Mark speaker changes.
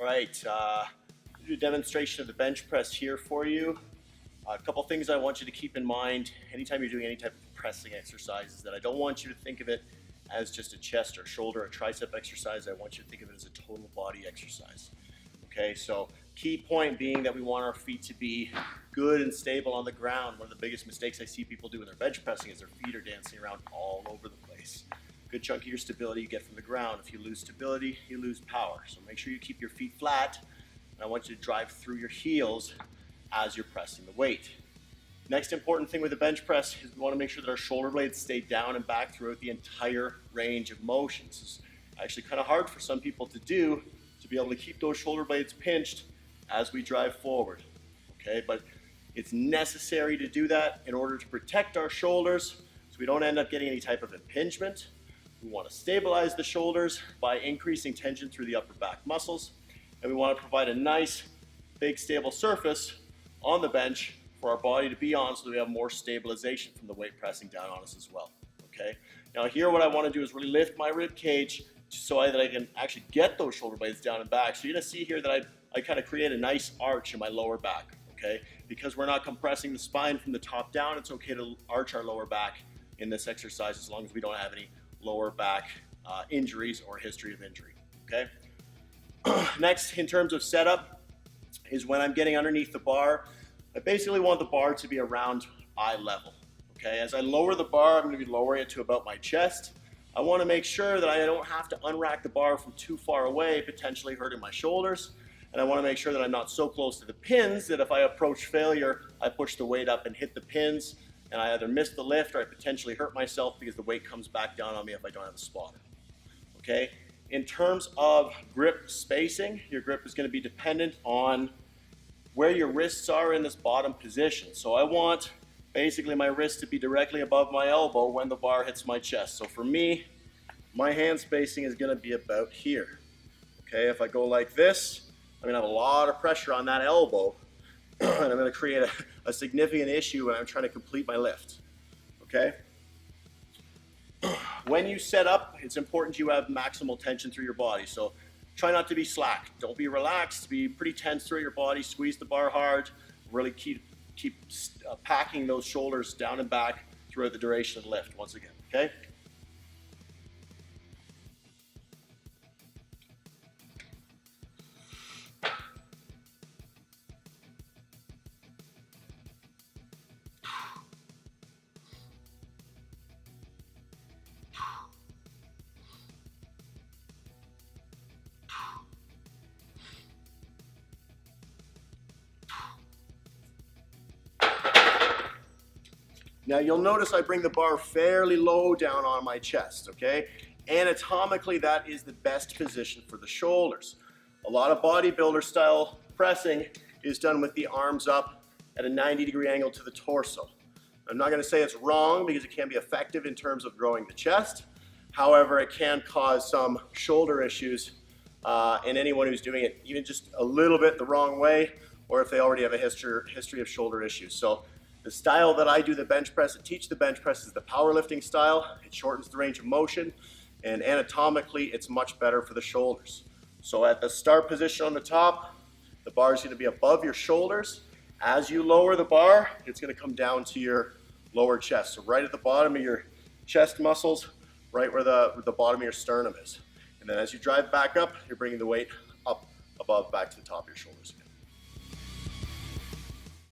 Speaker 1: All right, I'll do a demonstration of the bench press here for you. A couple things I want you to keep in mind anytime you're doing any type of pressing exercise is that I don't want you to think of it as just a chest or shoulder or tricep exercise. I want you to think of it as a total body exercise. Okay, so key point being that we want our feet to be good and stable on the ground. One of the biggest mistakes I see people do when they're bench pressing is their feet are dancing around all over the place. Good chunk of your stability you get from the ground. If you lose stability, you lose power. So make sure you keep your feet flat, and I want you to drive through your heels as you're pressing the weight. Next important thing with the bench press is we want to make sure that our shoulder blades stay down and back throughout the entire range of motion. This is actually kind of hard for some people to do, to be able to keep those shoulder blades pinched as we drive forward. Okay, but it's necessary to do that in order to protect our shoulders so we don't end up getting any type of impingement. We want to stabilize the shoulders by increasing tension through the upper back muscles, and we want to provide a nice, big, stable surface on the bench for our body to be on so that we have more stabilization from the weight pressing down on us as well. Okay. Now here what I want to do is really lift my rib cage so that I can actually get those shoulder blades down and back. So you're going to see here that I kind of create a nice arch in my lower back. Okay. Because we're not compressing the spine from the top down, it's okay to arch our lower back in this exercise as long as we don't have any lower back injuries or history of injury. Okay. Next, in terms of setup, is when I'm getting underneath the bar, I basically want the bar to be around eye level. Okay, as I lower the bar, I'm going to be lowering it to about my chest. I want to make sure that I don't have to unrack the bar from too far away, potentially hurting my shoulders. And I want to make sure that I'm not so close to the pins that if I approach failure, I push the weight up and hit the pins, and I either miss the lift or I potentially hurt myself because the weight comes back down on me if I don't have a spotter. Okay, in terms of grip spacing, your grip is going to be dependent on where your wrists are in this bottom position. So I want basically my wrist to be directly above my elbow when the bar hits my chest. So for me, my hand spacing is going to be about here. Okay, if I go like this, I'm going to have a lot of pressure on that elbow, and I'm going to create a significant issue when I'm trying to complete my lift. Okay? When you set up, it's important you have maximal tension through your body. So try not to be slack. Don't be relaxed. Be pretty tense through your body. Squeeze the bar hard. Really keep packing those shoulders down and back throughout the duration of the lift once again. Okay? Now you'll notice I bring the bar fairly low down on my chest, okay? Anatomically, that is the best position for the shoulders. A lot of bodybuilder style pressing is done with the arms up at a 90-degree angle to the torso. I'm not gonna say it's wrong because it can be effective in terms of growing the chest. However, it can cause some shoulder issues in anyone who's doing it even just a little bit the wrong way, or if they already have a history of shoulder issues. So the style that I do the bench press and teach the bench press is the powerlifting style. It shortens the range of motion, and anatomically it's much better for the shoulders. So at the start position on the top, the bar is going to be above your shoulders. As you lower the bar, it's going to come down to your lower chest. So right at the bottom of your chest muscles, right where the bottom of your sternum is. And then as you drive back up, you're bringing the weight up above, back to the top of your shoulders again.